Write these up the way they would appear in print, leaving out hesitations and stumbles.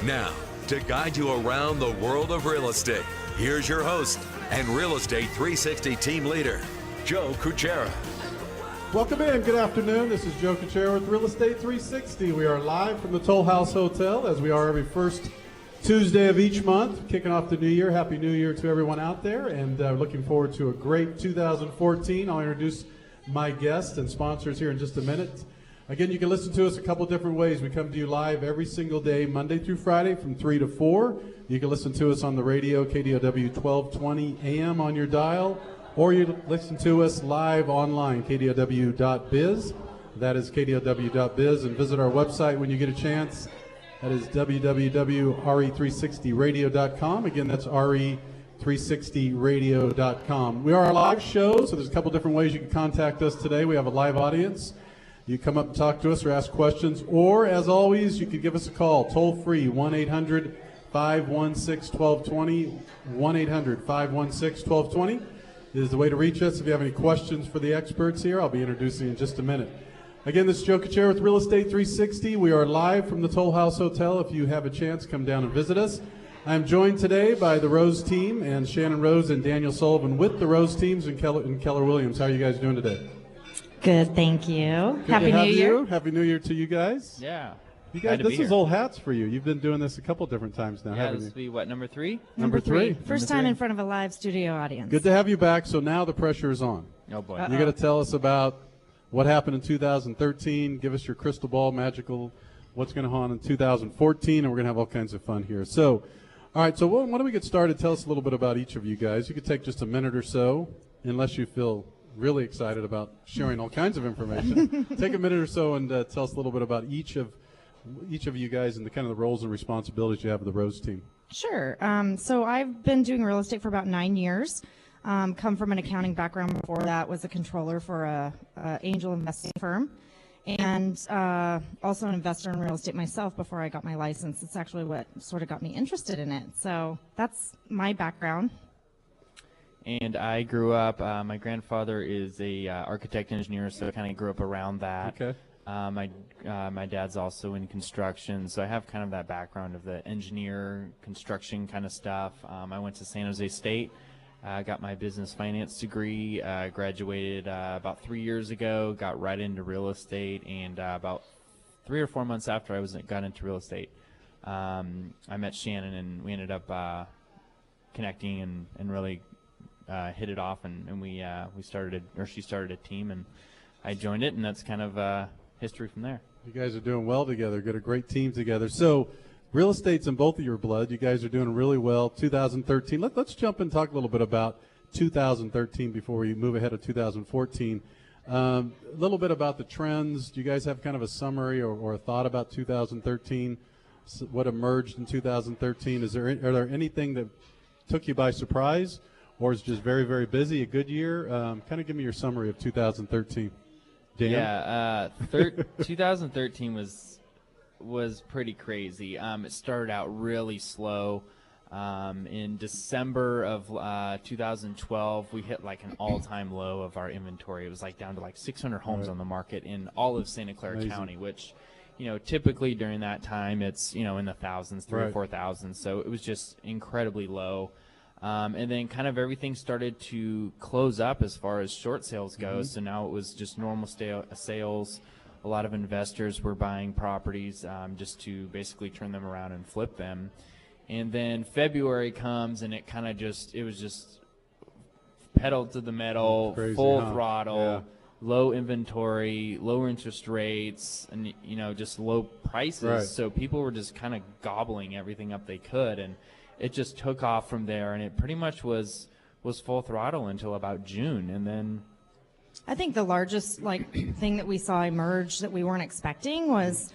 Now, to guide you around the world of real estate, here's your host and Real Estate 360 team leader, Joe Kuchera. Welcome in. Good afternoon. This is Joe Kuchera with Real Estate 360. We are live from the Toll House Hotel, as we are every first Tuesday of each month, kicking off the new year. Happy New Year to everyone out there, and looking forward to a great 2014. I'll introduce my guests and sponsors here in just a minute. Again, you can listen to us a couple different ways. We come to you live every single day, Monday through Friday from 3 to 4. You can listen to us on the radio, KDOW 1220 AM on your dial, or you listen to us live online, KDOW.biz. That is KDOW.biz, and visit our website when you get a chance. That is www.re360radio.com. Again, that's re360radio.com. We are a live show, so there's a couple different ways you can contact us today. We have a live audience. You come up and talk to us or ask questions, or as always, you can give us a call, toll free, 1-800-516-1220, 1-800-516-1220 is the way to reach us. If you have any questions for the experts here, I'll be introducing in just a minute. Again, this is Joe Kuchera with Real Estate 360. We are live from the Toll House Hotel. If you have a chance, come down and visit us. I'm joined today by the Rose team and Shannon Rose and Daniel Sullivan with the Rose teams and Keller Williams. How are you guys doing today? Good, thank you. Good Happy New Year. Happy New Year to you guys. Yeah. You guys, this is old hats for you. You've been doing this a couple different times now, Yeah, haven't this you? will be what, number 3? Number three. First time in front of a live studio audience. Good to have you back. So now the pressure is on. Oh boy. You got to tell us about what happened in 2013. Give us your crystal ball, magical, what's going to happen in 2014, and we're going to have all kinds of fun here. So, all right, so why don't we get started? Tell us a little bit about each of you guys. You could take just a minute or so, unless you feel really excited about sharing all kinds of information. Take a minute or so and tell us a little bit about each of you guys and the kind of the roles and responsibilities you have with the Rose team. Sure. So I've been doing real estate for about 9 years. Come from an accounting background. Before that, was a controller for a angel investing firm, and also an investor in real estate myself before I got my license. It's actually what sort of got me interested in it. So that's my background. And I grew up, my grandfather is a architect engineer, so I kind of grew up around that. Okay. My dad's also in construction, so I have kind of that background of the engineer, construction kind of stuff. I went to San Jose State, got my business finance degree, graduated about 3 years ago, got right into real estate, and about 3 or 4 months after I got into real estate, I met Shannon, and we ended up connecting and really hit it off, and she started a team, and I joined it, and that's kind of history from there. You guys are doing well together. Got a great team together. So real estate's in both of your blood. You guys are doing really well. 2013. Let's jump and talk a little bit about 2013 before we move ahead to 2014. A little bit about the trends. Do you guys have kind of a summary or a thought about 2013? What emerged in 2013? Are there anything that took you by surprise? Or is just very, very busy, a good year? Kind of give me your summary of 2013. Dan? Yeah, 2013 was pretty crazy. It started out really slow. In December of 2012, we hit like an all-time low of our inventory. It was like down to like 600 homes on the market in all of Santa Clara County, which, typically during that time it's, in the thousands, 3,000 or 4,000. So it was just incredibly low. And then kind of everything started to close up as far as short sales goes. So now it was just normal sales. A lot of investors were buying properties just to basically turn them around and flip them. And then February comes, and it was just pedal to the metal, crazy, full huh? throttle, low inventory, lower interest rates, and just low prices. Right. So people were just kind of gobbling everything up they could, and it just took off from there, and it pretty much was full throttle until about June, and then I think the largest thing that we saw emerge that we weren't expecting was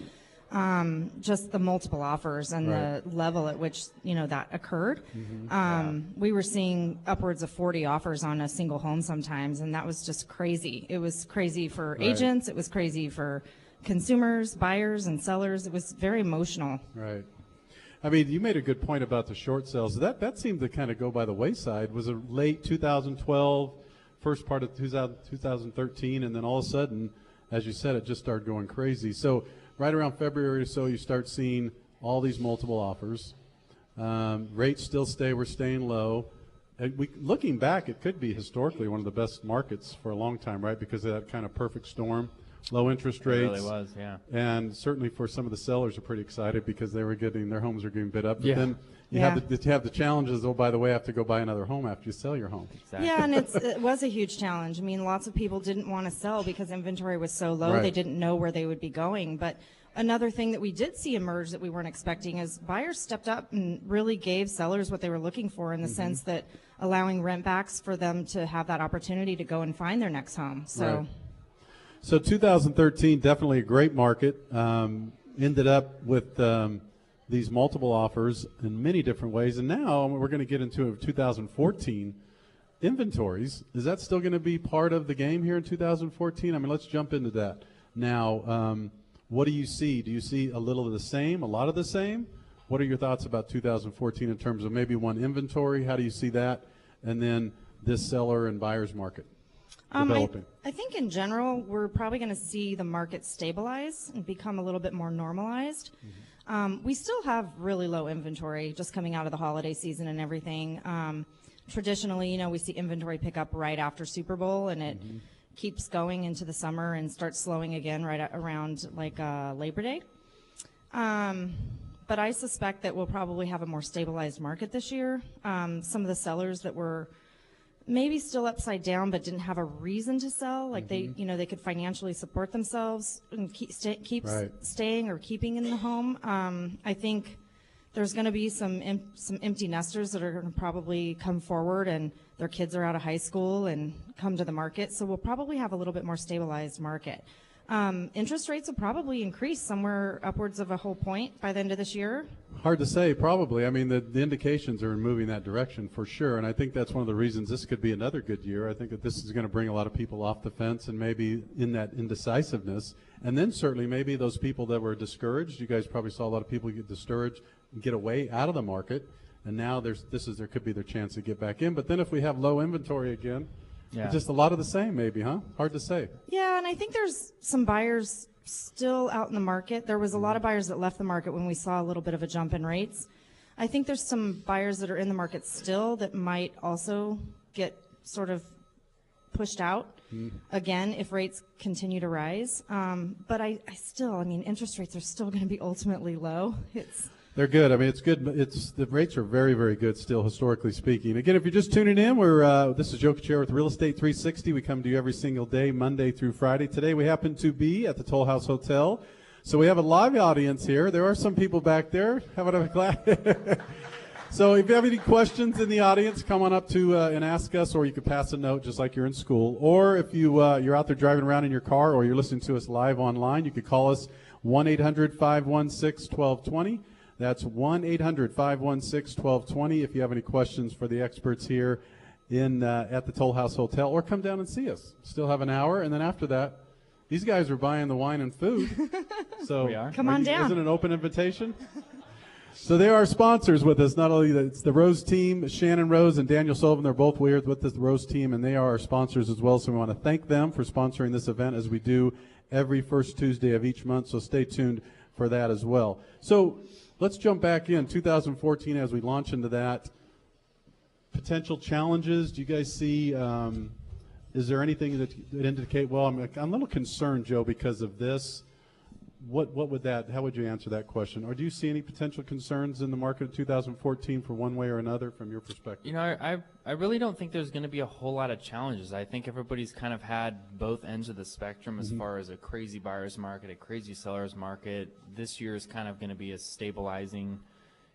just the multiple offers and the level at which that occurred. We were seeing upwards of 40 offers on a single home sometimes, and that was just crazy. It was crazy for agents. It was crazy for consumers, buyers, and sellers. It was very emotional. Right. I mean, you made a good point about the short sales. That seemed to kind of go by the wayside. Was it late 2012, first part of 2013, and then all of a sudden, as you said, it just started going crazy. So right around February or so, you start seeing all these multiple offers. Rates still we're staying low. And looking back, it could be historically one of the best markets for a long time, right? Because of that kind of perfect storm, low interest rates. It really was, yeah. And certainly for some of the sellers are pretty excited because their homes are getting bid up. But Yeah. then you have the challenges. Oh, by the way, I have to go buy another home after you sell your home. Exactly. Yeah, and it was a huge challenge. I mean, lots of people didn't want to sell because inventory was so low. Right. They didn't know where they would be going. But another thing that we did see emerge that we weren't expecting is buyers stepped up and really gave sellers what they were looking for in the sense that allowing rent backs for them to have that opportunity to go and find their next home. So. Right. So 2013, definitely a great market. Ended up with these multiple offers in many different ways. And now we're going to get into 2014 inventories. Is that still going to be part of the game here in 2014? I mean, let's jump into that. Now, what do you see? Do you see a little of the same, a lot of the same? What are your thoughts about 2014 in terms of maybe one inventory? How do you see that? And then this seller and buyer's market developing? I think in general, we're probably going to see the market stabilize and become a little bit more normalized. We still have really low inventory just coming out of the holiday season and everything. Traditionally, we see inventory pick up right after Super Bowl, and it keeps going into the summer and starts slowing again right around like Labor Day. But I suspect that we'll probably have a more stabilized market this year. Some of the sellers that were maybe still upside down but didn't have a reason to sell, like they could financially support themselves and keep staying or keeping in the home. I think there's going to be some empty nesters that are going to probably come forward and their kids are out of high school and come to the market. So we'll probably have a little bit more stabilized market. Interest rates will probably increase somewhere upwards of a whole point by the end of this year. Hard to say, probably. I mean, the indications are moving that direction for sure, and I think that's one of the reasons this could be another good year. I think that this is going to bring a lot of people off the fence and maybe in that indecisiveness. And then certainly maybe those people that were discouraged, you guys probably saw a lot of people get discouraged and get away out of the market, and now there could be their chance to get back in. But then if we have low inventory again, it's just a lot of the same maybe, huh? Hard to say. Yeah, and I think there's some buyers still out in the market. There was a lot of buyers that left the market when we saw a little bit of a jump in rates. I think there's some buyers that are in the market still that might also get sort of pushed out again if rates continue to rise. But I mean, interest rates are still going to be ultimately low. They're good. I mean, it's good. The rates are very, very good still, historically speaking. Again, if you're just tuning in, this is Joe Kuchera with Real Estate 360. We come to you every single day, Monday through Friday. Today we happen to be at the Toll House Hotel. So we have a live audience here. There are some people back there. Having a class. So if you have any questions in the audience, come on up to and ask us, or you could pass a note just like you're in school. Or if you're out there driving around in your car or you're listening to us live online, you could call us 1-800-516-1220. That's 1-800-516-1220 if you have any questions for the experts here at the Toll House Hotel, or come down and see us. Still have an hour, and then after that, these guys are buying the wine and food. So we are. Come on down. Isn't it an open invitation? So they are sponsors with us. Not only it's the Rose team, Shannon Rose and Daniel Sullivan. They're both with the Rose team, and they are our sponsors as well. So we want to thank them for sponsoring this event as we do every first Tuesday of each month. So stay tuned for that as well. So let's jump back in 2014 as we launch into that. Potential challenges. Do you guys see? Is there anything that indicate? Well, I'm a little concerned, Joe, because of this. What would that? How would you answer that question? Or do you see any potential concerns in the market of 2014 for one way or another from your perspective? I really don't think there's going to be a whole lot of challenges. I think everybody's kind of had both ends of the spectrum as far as a crazy buyer's market, a crazy seller's market. This year is kind of going to be a stabilizing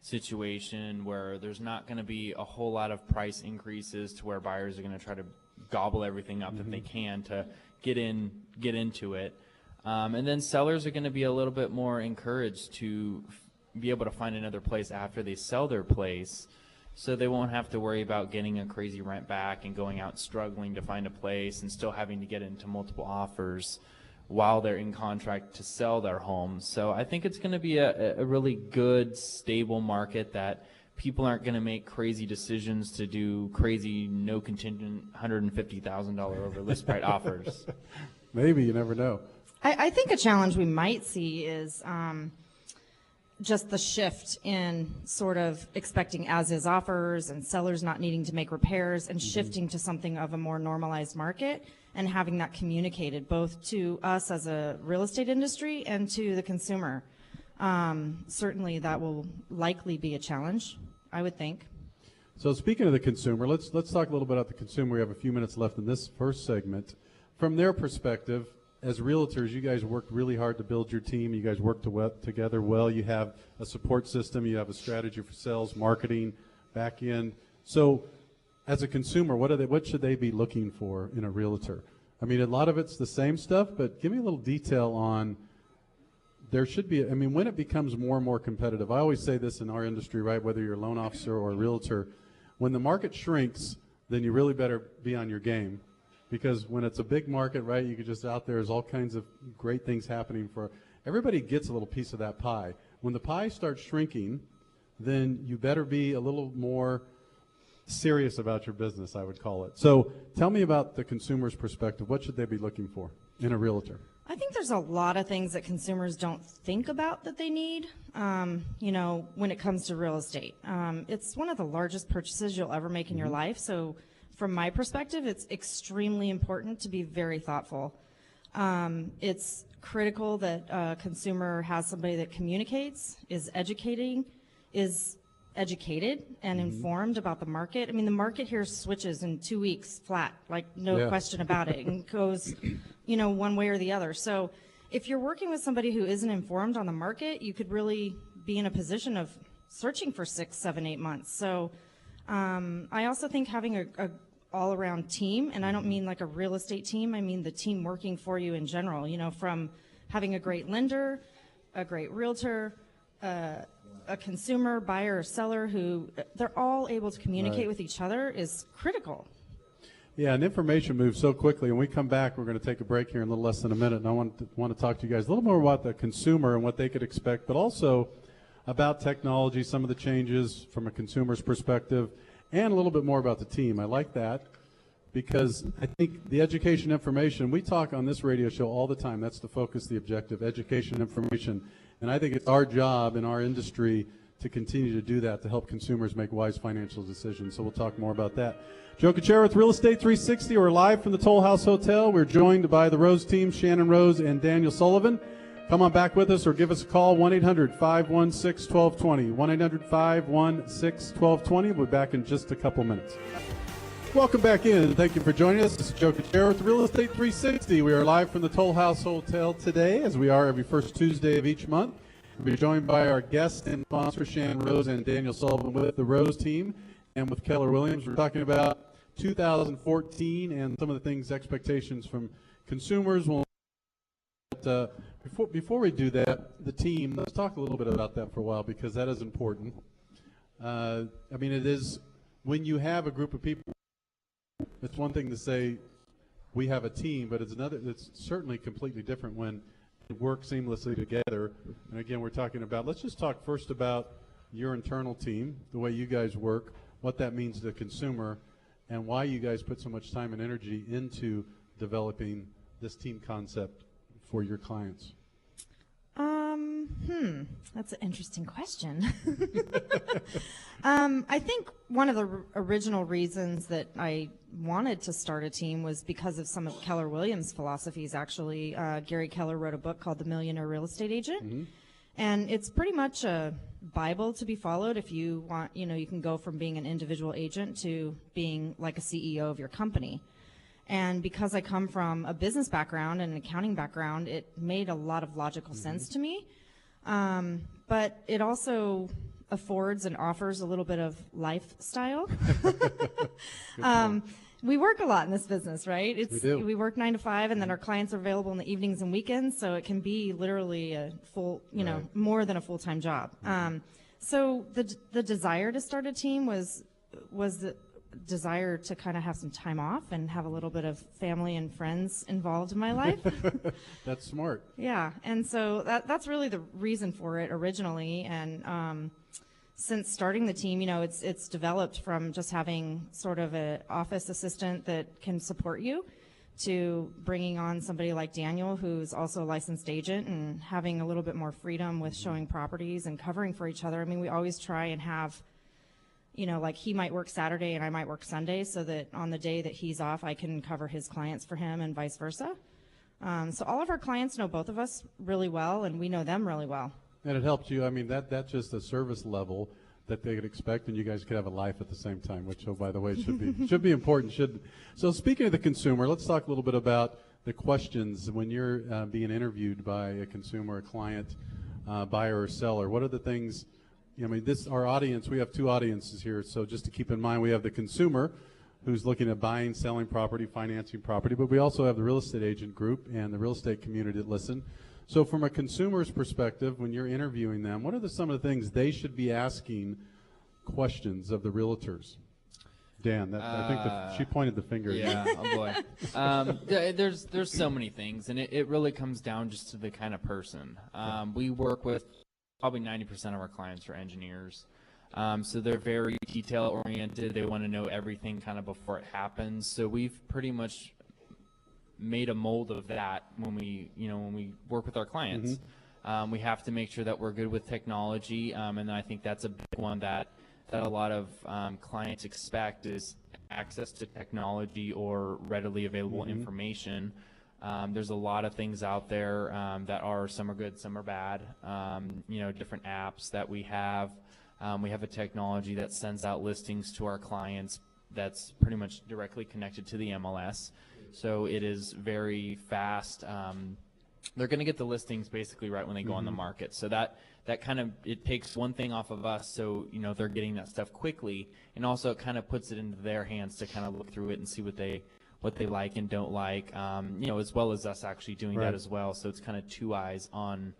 situation where there's not going to be a whole lot of price increases to where buyers are going to try to gobble everything up that they can to get into it. And then sellers are going to be a little bit more encouraged to be able to find another place after they sell their place, so they won't have to worry about getting a crazy rent back and going out struggling to find a place and still having to get into multiple offers while they're in contract to sell their home. So I think it's going to be a really good, stable market that people aren't going to make crazy decisions to do crazy, no contingent, $150,000 over list price offers. Maybe, you never know. I think a challenge we might see is just the shift in sort of expecting as-is offers and sellers not needing to make repairs and shifting to something of a more normalized market and having that communicated both to us as a real estate industry and to the consumer. Certainly that will likely be a challenge, I would think. So speaking of the consumer, let's talk a little bit about the consumer. We have a few minutes left in this first segment. From their perspective, as realtors, you guys worked really hard to build your team. You guys worked together well. You have a support system. You have a strategy for sales, marketing, back end. So as a consumer, what should they be looking for in a realtor? I mean, a lot of it's the same stuff, but give me a little detail on there should be, I mean, when it becomes more and more competitive. I always say this in our industry, right, whether you're a loan officer or a realtor, when the market shrinks, then you really better be on your game. Because when it's a big market, right, you could just out there's all kinds of great things happening for everybody gets a little piece of that pie. When the pie starts shrinking, then you better be a little more serious about your business, I would call it. So tell me about the consumer's perspective. What should they be looking for in a realtor? I think there's a lot of things that consumers don't think about that they need, you know, when it comes to real estate. It's one of the largest purchases you'll ever make in your life. So from my perspective, it's extremely important to be very thoughtful. It's critical that a consumer has somebody that communicates, is educated and informed about the market. I mean, the market here switches in 2 weeks flat, like no question about it, and goes, you know, one way or the other. So if you're working with somebody who isn't informed on the market, you could really be in a position of searching for 6, 7, 8 months. So I also think having a all-around team, and I don't mean like a real estate team, I mean the team working for you in general, you know, from having a great lender, a great realtor, a consumer, buyer, or seller who they're all able to communicate with each other is critical. Yeah, and information moves so quickly. When we come back, we're going to take a break here in a little less than a minute, and I want to talk to you guys a little more about the consumer and what they could expect, but also about technology, some of the changes from a consumer's perspective, and a little bit more about the team. I like that because I think the education information, we talk on this radio show all the time. That's the focus, the objective, education information. And I think it's our job in our industry to continue to do that to help consumers make wise financial decisions. So we'll talk more about that. Joe Kuchera with Real Estate 360. We're live from the Toll House Hotel. We're joined by the Rose team, Shannon Rose and Daniel Sullivan. Come on back with us or give us a call, 1-800-516-1220. 1-800-516-1220. We'll be back in just a couple minutes. Welcome back in, and thank you for joining us. This is Joe Kuchera with Real Estate 360. We are live from the Toll House Hotel today, as we are every first Tuesday of each month. We'll be joined by our guest and sponsor, Shannon Rose and Daniel Sullivan, with the Rose team and with Keller Williams. We're talking about 2014 and some of the things, expectations from consumers. Before we do that, the team, let's talk a little bit about that for a while, because that is important. I mean, it is, when you have a group of people, it's one thing to say we have a team, but it's certainly completely different when they work seamlessly together. And again, we're talking about, let's just talk first about your internal team, the way you guys work, what that means to the consumer, and why you guys put so much time and energy into developing this team concept for your clients. That's an interesting question. I think one of the original reasons that I wanted to start a team was because of some of Keller Williams' philosophies, actually. Gary Keller wrote a book called The Millionaire Real Estate Agent. And it's pretty much a Bible to be followed if you want, you know, you can go from being an individual agent to being like a CEO of your company. And because I come from a business background and an accounting background, it made a lot of logical sense to me. But it also affords and offers a little bit of lifestyle. We work a lot in this business, right? We do. We work 9 to 5, and then our clients are available in the evenings and weekends, so it can be literally a full, you know, more than a full-time job. So the desire to start a team was the desire to kind of have some time off and have a little bit of family and friends involved in my life. That's smart. Yeah, and so that's really the reason for it originally. And since starting the team, you know, it's developed from just having sort of an office assistant that can support you to bringing on somebody like Daniel, who's also a licensed agent, and having a little bit more freedom with showing properties and covering for each other. I mean, we always try and have, you know, like he might work Saturday and I might work Sunday, so that on the day that he's off, I can cover his clients for him and vice versa. So all of our clients know both of us really well, and we know them really well. And it helps you. I mean, that's just a service level that they could expect, and you guys could have a life at the same time, which, oh, by the way, should be important. So speaking of the consumer, let's talk a little bit about the questions when you're being interviewed by a consumer, a client, buyer or seller. What are the things? I mean, our audience. We have two audiences here, so just to keep in mind, we have the consumer who's looking at buying, selling property, financing property, but we also have the real estate agent group and the real estate community that listen. So from a consumer's perspective, when you're interviewing them, what are some of the things they should be asking questions of the realtors? Dan, I think she pointed the finger. Yeah, oh boy. There's so many things, and it really comes down just to the kind of person. We work with probably 90% of our clients are engineers. So they're very detail-oriented. They want to know everything kind of before it happens. So we've pretty much made a mold of that when we work with our clients. We have to make sure that we're good with technology, and I think that's a big one that a lot of clients expect is access to technology or readily available information. There's a lot of things out there that some are good, some are bad. Different apps that we have. We have a technology that sends out listings to our clients that's pretty much directly connected to the MLS. So it is very fast. They're going to get the listings basically right when they go on the market. So that kind of, it takes one thing off of us, so they're getting that stuff quickly, and also it kind of puts it into their hands to kind of look through it and see what they like and don't like, as well as us actually doing that as well. So it's kind of two eyes on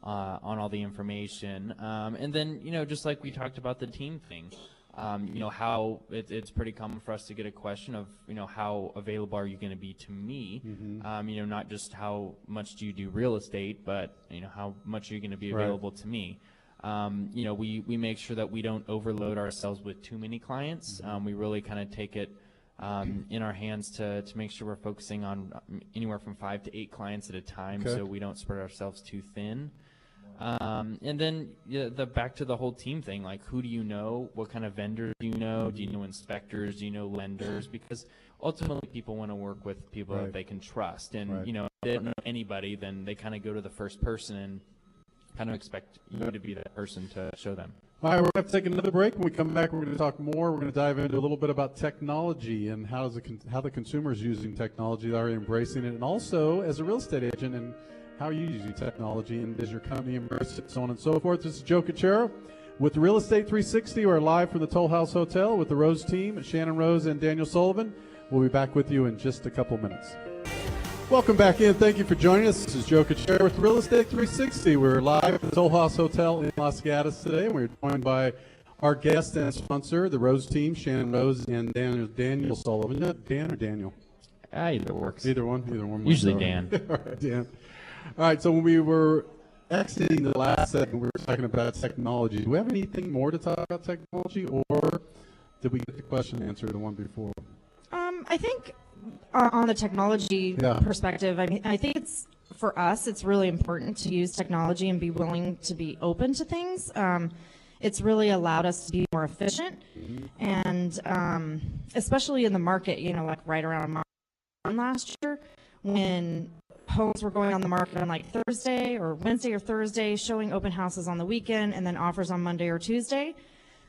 all the information. And then, just like we talked about the team thing, how it's pretty common for us to get a question of, how available are you going to be to me? Not just how much do you do real estate, but, how much are you going to be available to me? We make sure that we don't overload ourselves with too many clients. We really kind of take it in our hands to make sure we're focusing on anywhere from 5 to 8 clients at a time, so we don't spread ourselves too thin. And then back to the whole team thing, like who do you know? What kind of vendors do you know? Do you know inspectors? Do you know lenders? Because ultimately people want to work with people that they can trust. And, if they don't know anybody, then they kind of go to the first person and kind of expect you to be that person to show them. All right, we're going to take another break. When we come back, we're going to talk more. We're going to dive into a little bit about technology and how the consumer is using technology. They're embracing it. And also, as a real estate agent, and how are you using technology, and does your company embrace it, so on and so forth. This is Joe Cachero with Real Estate 360. We're live from the Toll House Hotel with the Rose team, Shannon Rose and Daniel Sullivan. We'll be back with you in just a couple minutes. Welcome back in. Thank you for joining us. This is Joe Cachero with Real Estate 360. We're live at the Toll House Hotel in Los Gatos today. We're joined by our guest and sponsor, the Rose team, Shannon Rose and Daniel Sullivan. Dan or Daniel? Either works. Either one. Usually Dan. All right, Dan. All right, so when we were exiting the last segment, we were talking about technology. Do we have anything more to talk about technology, or did we get the question answered, the one before? I think on the technology perspective, I think for us, it's really important to use technology and be willing to be open to things. It's really allowed us to be more efficient, and especially in the market, like right around last year, when homes were going on the market on like Thursday or Wednesday or Thursday, showing open houses on the weekend, and then offers on Monday or Tuesday.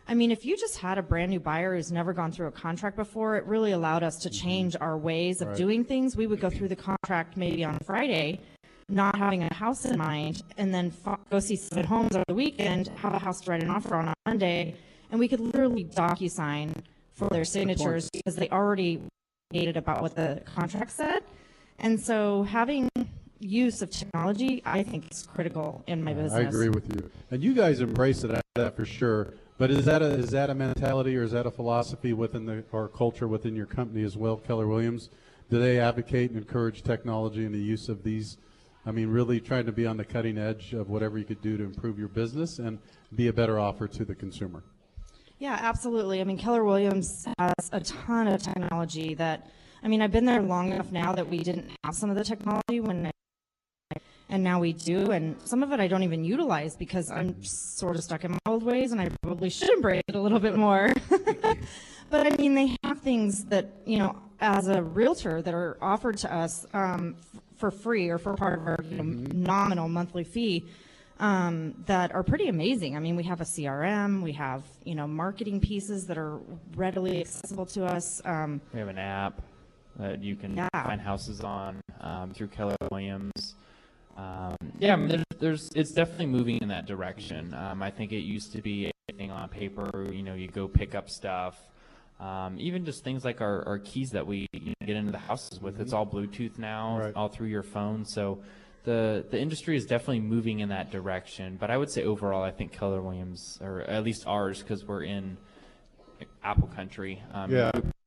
I mean, if you just had a brand new buyer who's never gone through a contract before, it really allowed us to change our ways of doing things. We would go through the contract maybe on Friday, not having a house in mind, and then go see 7 homes over the weekend, have a house to write an offer on Monday, and we could literally DocuSign for their signatures because they already stated about what the contract said. And so having use of technology, I think, is critical in my business. I agree with you. And you guys embrace it, that for sure. But is that a mentality, or is that a philosophy within our culture within your company as well, Keller Williams? Do they advocate and encourage technology and the use of these? I mean, really trying to be on the cutting edge of whatever you could do to improve your business and be a better offer to the consumer. Yeah, absolutely. I mean, Keller Williams has a ton of technology that I mean, I've been there long enough now that we didn't have some of the technology and now we do, and some of it I don't even utilize because I'm sort of stuck in my old ways, and I probably should embrace it a little bit more. But I mean, they have things that, you know, as a realtor that are offered to us for free or for part of our nominal monthly fee that are pretty amazing. I mean, we have a CRM, we have, you know, marketing pieces that are readily accessible to us. We have an app that you can find houses on through Keller Williams. Yeah, I mean, it's definitely moving in that direction. I think it used to be anything on paper, you know, you go pick up stuff. Even just things like our keys that we get into the houses with, it's all Bluetooth now, all through your phone. So the industry is definitely moving in that direction. But I would say overall, I think Keller Williams, or at least ours, because we're in Apple country,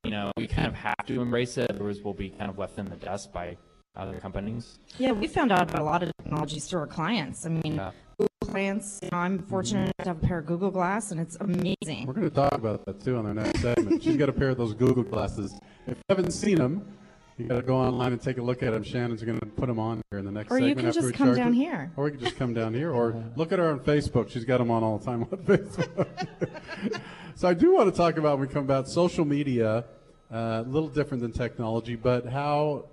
you know, we kind of have to embrace it, otherwise we'll be kind of left in the dust by other companies. Yeah, we found out about a lot of technologies through our clients. I mean, Google clients, you know, I'm fortunate enough to have a pair of Google Glass, and it's amazing. We're going to talk about that too on our next segment. She's got a pair of those Google glasses. If you haven't seen them, you got to go online and take a look at them. Shannon's going to put them on here in the next Or segment. you can after just we come charge down it. here. Or we can just come down here. Or look at her on Facebook. She's got them on all the time on Facebook. So I do want to talk about, when we come back, social media, a little different than technology, but how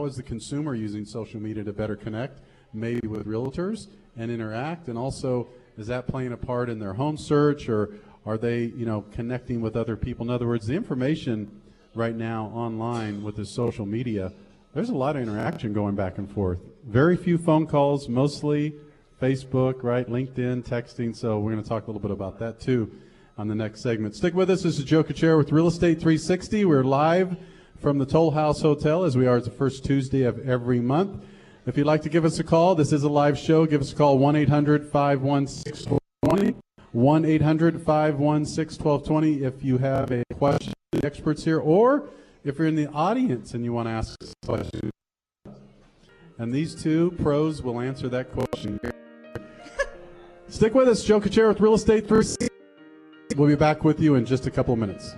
is the consumer using social media to better connect, maybe with realtors and interact? And also, is that playing a part in their home search, or are they, you know, connecting with other people? In other words, the information right now online with the social media, there's a lot of interaction going back and forth. Very few phone calls, mostly Facebook, right? LinkedIn, texting. So we're going to talk a little bit about that too on the next segment. Stick with us. This is Joe Kuchera with Real Estate 360. We're live from the Toll House Hotel, as we are the first Tuesday of every month. If you'd like to give us a call, this is a live show. Give us a call, 1-800-516-1220, 1-800-516-1220 if you have a question to the experts here, or if you're in the audience and you want to ask us a question. And these two pros will answer that question. Stick with us. Joe Kuchera with Real Estate 360. We'll be back with you in just a couple of minutes.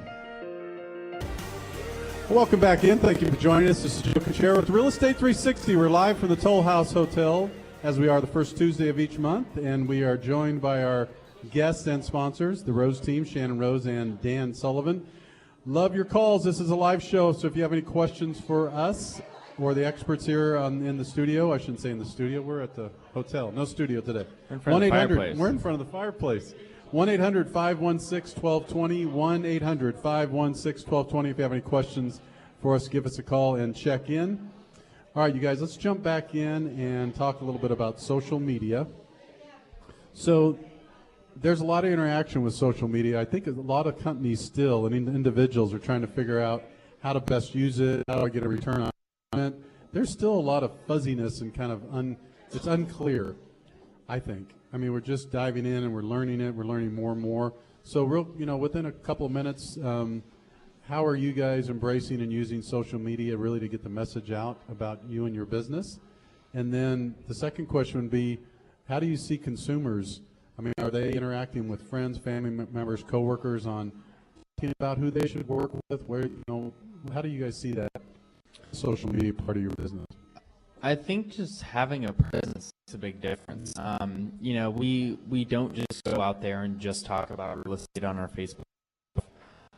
Welcome back in. Thank you for joining us. This is Joe Kuchera with Real Estate 360. We're live from the Toll House Hotel, as we are the first Tuesday of each month, and we are joined by our guests and sponsors, the Rose team, Shannon Rose and Dan Sullivan. Love your calls. This is a live show, so if you have any questions for us or the experts here in the studio, I shouldn't say in the studio, we're at the hotel. No studio today. We're in front of the fireplace. We're in front of the fireplace. 1-800-516-1220, 1-800-516-1220. If you have any questions for us, give us a call and check in. All right, you guys, let's jump back in and talk a little bit about social media. So there's a lot of interaction with social media. I think a lot of companies still, and individuals, are trying to figure out how to best use it, how do I get a return on it. There's still a lot of fuzziness and kind of it's unclear, I think. I mean, we're just diving in and we're learning it. We're learning more and more. So, within a couple of minutes, how are you guys embracing and using social media really to get the message out about you and your business? And then the second question would be, how do you see consumers? I mean, are they interacting with friends, family members, coworkers on talking about who they should work with? Where, how do you guys see that social media part of your business? I think just having a presence is a big difference. We don't just go out there and just talk about real estate on our Facebook.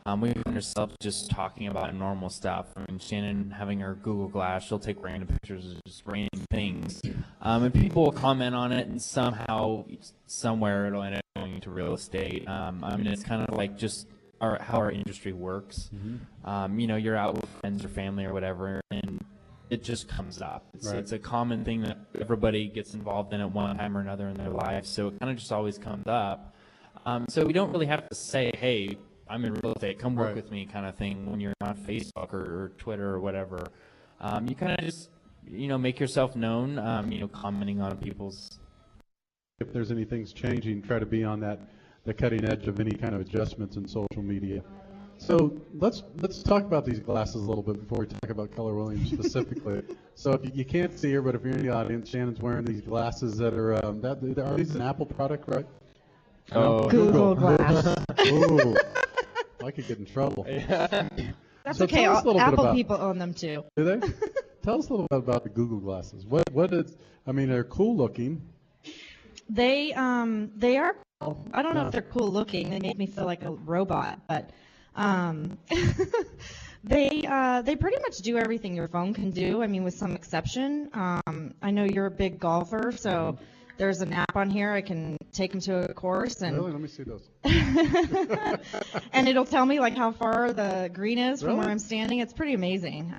We find ourselves just talking about normal stuff. I mean, Shannon having her Google Glass, she'll take random pictures of just random things. And people will comment on it, and somehow, somewhere, it'll end up going to real estate. It's kind of like just how our industry works. You're out with friends or family or whatever, and it just comes up. It's a common thing that everybody gets involved in at one time or another in their life, so it kind of just always comes up. So we don't really have to say, hey, I'm in real estate, come work with me kind of thing when you're on Facebook or Twitter or whatever. You kind of just, make yourself known, commenting on people's. If there's anything's changing, try to be on the cutting edge of any kind of adjustments in social media. So let's talk about these glasses a little bit before we talk about Keller Williams specifically. So if you can't see her, but if you're in the audience, Shannon's wearing these glasses that are are these an Apple product, right? Oh, Google Glass. Ooh, I could get in trouble. That's So okay. tell us a little bit Apple about- people own them too. Do they? Tell us a little bit about the Google glasses. What is? I mean, they're cool looking. They are cool. I don't know if they're cool looking. They make me feel like a robot, but they pretty much do everything your phone can do. I mean, with some exception. I know you're a big golfer, so there's an app on here. I can take them to a course and Really? Let me see those. and it'll tell me like how far the green is from where Really? I'm standing. It's pretty amazing.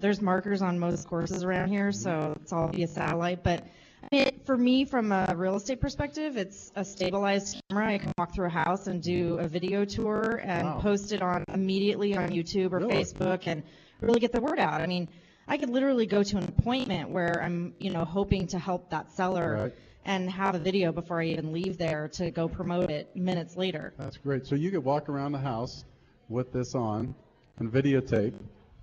There's markers on most courses around here, so it's all via satellite. But I mean, for me, from a real estate perspective, it's a stabilized camera. I can walk through a house and do a video tour and Wow. post it on immediately on YouTube or Really? Facebook and really get the word out. I mean, I could literally go to an appointment where I'm, hoping to help that seller. Right. And have a video before I even leave there to go promote it minutes later. That's great. So you could walk around the house with this on and videotape,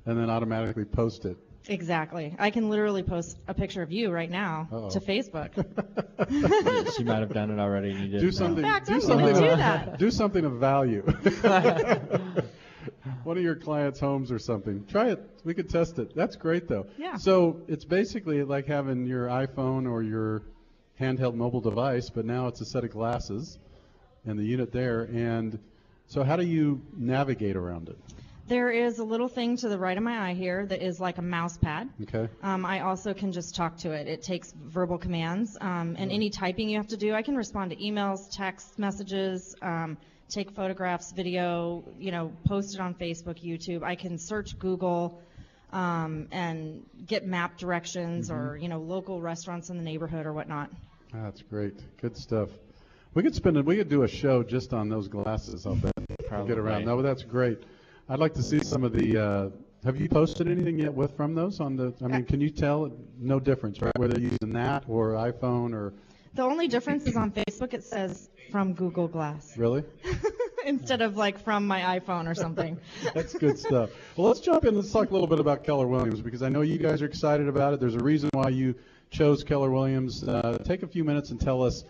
and then automatically post it. Exactly. I can literally post a picture of you right now Uh-oh. to Facebook. She might have done it already. And you didn't Do know. something. In fact, do I'm something. gonna do that. Do something of value. One of your clients' homes or something. Try it. We could test it. That's great, though. Yeah. So it's basically like having your iPhone or your handheld mobile device, but now it's a set of glasses and the unit there. And so how do you navigate around it? There is a little thing to the right of my eye here that is like a mouse pad. Okay. I also can just talk to it. It takes verbal commands, and any typing you have to do. I can respond to emails, text messages, take photographs, video, post it on Facebook, YouTube. I can search Google and get map directions or, local restaurants in the neighborhood or whatnot. That's great. Good stuff. We could do a show just on those glasses, I'll bet. Probably. Get around. No, that's great. I'd like to see some of the, have you posted anything yet from those on the, can you tell? No difference, right? Whether you're using that or iPhone or, The only difference is on Facebook it says from Google Glass really? instead of like from my iPhone or something. That's good stuff. Well, let's jump in. Let's talk a little bit about Keller Williams because I know you guys are excited about it. There's a reason why you chose Keller Williams. Take a few minutes and tell us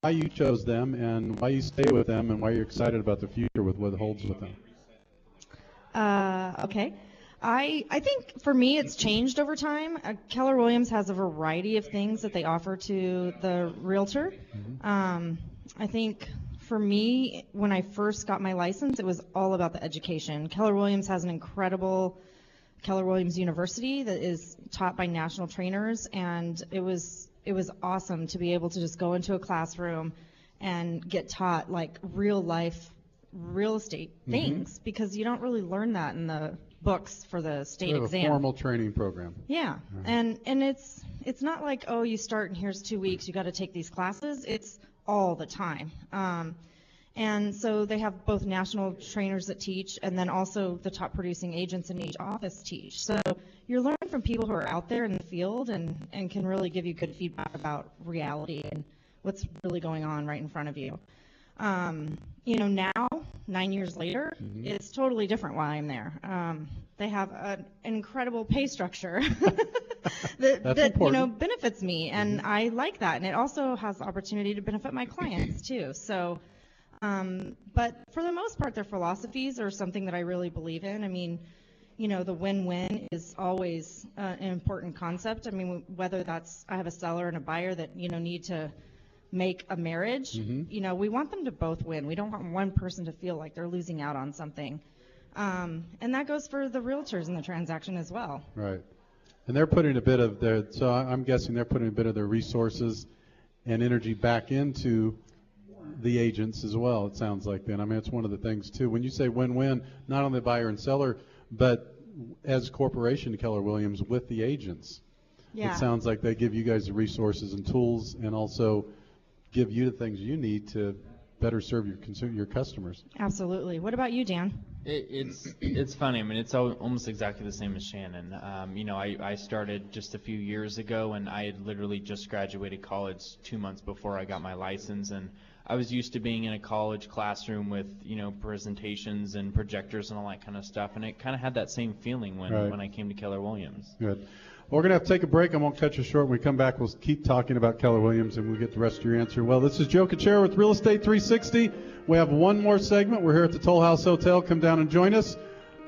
why you chose them and why you stay with them and why you're excited about the future with what holds with them. Okay. I think for me it's changed over time. Keller Williams has a variety of things that they offer to the realtor. I think for me, when I first got my license, it was all about the education. Keller Williams has an incredible Keller Williams University that is taught by national trainers, and it was awesome to be able to just go into a classroom and get taught like real life real estate things because you don't really learn that in the books for the state We have exam. a formal training program. Yeah, and it's not like, oh, you start and here's 2 weeks, you got to take these classes. It's all the time. And so they have both national trainers that teach and then also the top producing agents in each office teach. So you're learning from people who are out there in the field and can really give you good feedback about reality and what's really going on right in front of you. Now, 9 years later, it's totally different while I'm there. They have an incredible pay structure that important. benefits me, and I like that. And it also has the opportunity to benefit my clients too. So, but for the most part, their philosophies are something that I really believe in. I mean, the win-win is always an important concept. I mean, whether that's I have a seller and a buyer that need to make a marriage, we want them to both win. We don't want one person to feel like they're losing out on something. And that goes for the realtors in the transaction as well. Right. And they're putting a bit of their, so I'm guessing they're putting a bit of their resources and energy back into the agents as well, it sounds like then. I mean, it's one of the things too. When you say win-win, not only buyer and seller, but as corporation Keller Williams with the agents. Yeah. It sounds like they give you guys the resources and tools and also give you the things you need to better serve your customers. Absolutely. What about you, Dan? It's funny. I mean, it's almost exactly the same as Shannon. I started just a few years ago, and I had literally just graduated college 2 months before I got my license, and I was used to being in a college classroom with presentations and projectors and all that kind of stuff, and it kind of had that same feeling when I came to Keller Williams. Good. Well, we're going to have to take a break. I won't cut you short. When we come back, we'll keep talking about Keller Williams, and we'll get the rest of your answer. Well, this is Joe Kuchera with Real Estate 360. We have one more segment. We're here at the Toll House Hotel. Come down and join us.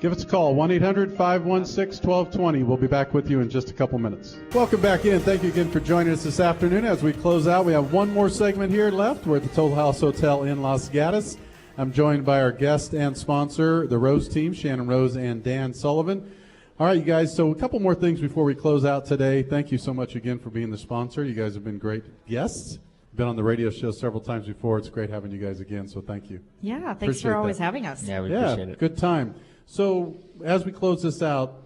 Give us a call, 1-800-516-1220. We'll be back with you in just a couple minutes. Welcome back in. Thank you again for joining us this afternoon. As we close out, we have one more segment here left. We're at the Toll House Hotel in Los Gatos. I'm joined by our guest and sponsor, the Rose team, Shannon Rose and Dan Sullivan. All right, you guys, so a couple more things before we close out today. Thank you so much again for being the sponsor. You guys have been great guests. Been on the radio show several times before. It's great having you guys again, so thank you. Yeah, thanks Appreciate for always that. having us. Yeah, we appreciate it. Good time. So as we close this out,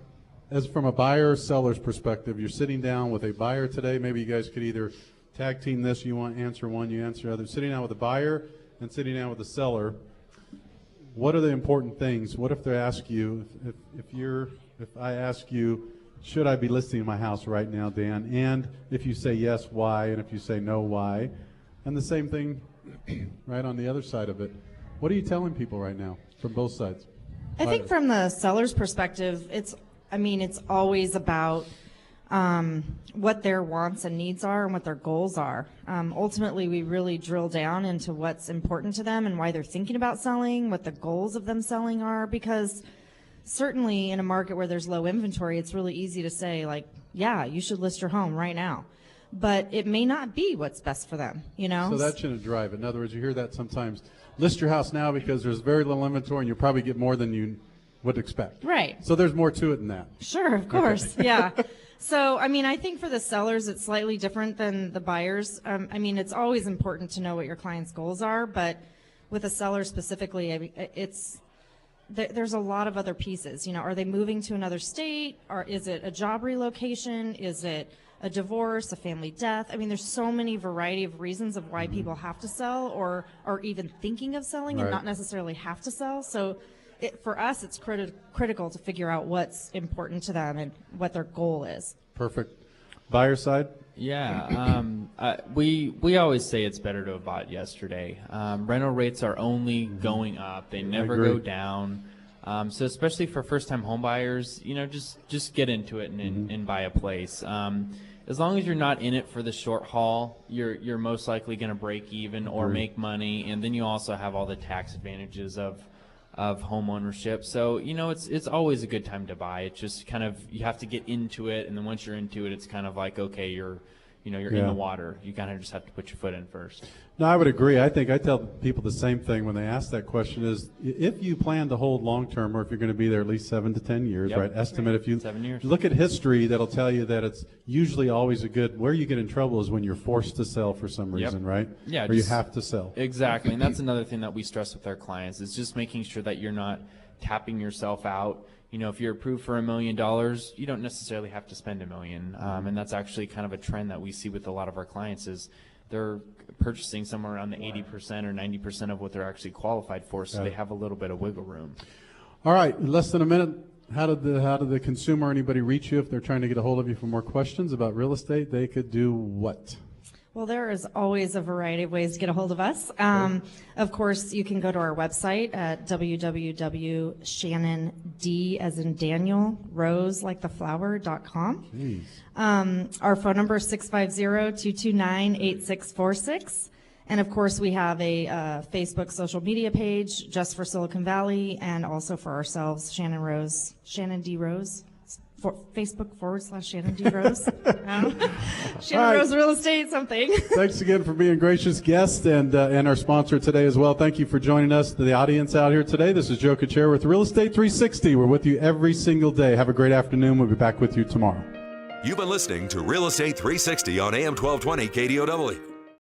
as from a buyer or seller's perspective, you're sitting down with a buyer today. Maybe you guys could either tag team this. You want to answer one, you answer the other. Sitting down with a buyer and sitting down with a seller. What are the important things? What if they ask you, if I ask you, should I be listing my house right now, Dan? And if you say yes, why? And if you say no, why? And the same thing right on the other side of it. What are you telling people right now from both sides? I think from the seller's perspective, it's always about what their wants and needs are and what their goals are. Ultimately, we really drill down into what's important to them and why they're thinking about selling, what the goals of them selling are, because certainly in a market where there's low inventory, it's really easy to say, like, yeah, you should list your home right now. But it may not be what's best for them, you know? So that shouldn't drive it. In other words, you hear that sometimes. List your house now because there's very little inventory and you'll probably get more than you would expect. Right. So there's more to it than that. Sure, of course. Yeah. So, I think for the sellers, it's slightly different than the buyers. It's always important to know what your client's goals are, but with a seller specifically, there's a lot of other pieces. You know, are they moving to another state? Or is it a job relocation? Is it a divorce, a family death? There's so many variety of reasons of why people have to sell or are even thinking of selling and Right. not necessarily have to sell. So for us, it's critical to figure out what's important to them and what their goal is. Perfect. Buyer side? Yeah, we always say it's better to have bought yesterday. Rental rates are only going up; they never agree. go down. So especially for first-time home buyers, just get into it and buy a place. As long as you're not in it for the short haul, you're most likely going to break even or make money, and then you also have all the tax advantages of home ownership. So it's always a good time to buy. It's just kind of you have to get into it, and then once you're into it, it's kind of like, okay, you're in the water. You kind of just have to put your foot in first. No, I would agree. I think I tell people the same thing when they ask that question is if you plan to hold long term or if you're going to be there at least 7 to 10 years, Yep. right? Estimate if you 7 years. look at history, that'll tell you that it's usually always where you get in trouble is when you're forced to sell for some reason, right? Yeah, Or you just- have to sell. Exactly, and that's another thing that we stress with our clients is just making sure that you're not tapping yourself out. If you're approved for $1 million, you don't necessarily have to spend $1 million, and that's actually kind of a trend that we see with a lot of our clients is they're purchasing somewhere around the 80% or 90% of what they're actually qualified for, so they have a little bit of wiggle room. All right, in less than a minute, how did the consumer or anybody reach you if they're trying to get a hold of you for more questions about real estate? They could do what? Well, there is always a variety of ways to get a hold of us. Of course, you can go to our website at www.shannond, as in Daniel, Rose, like the flower.com. Our phone number is 650-229-8646. And of course, we have a Facebook social media page just for Silicon Valley and also for ourselves, Shannon Rose, Shannon D. Rose. Facebook.com/Shannon D. Rose. Shannon right. Rose Real Estate, something. Thanks again for being gracious guests and our sponsor today as well. Thank you for joining us, the audience out here today. This is Joe Kuchera with Real Estate 360. We're with you every single day. Have a great afternoon. We'll be back with you tomorrow. You've been listening to Real Estate 360 on AM 1220 KDOW.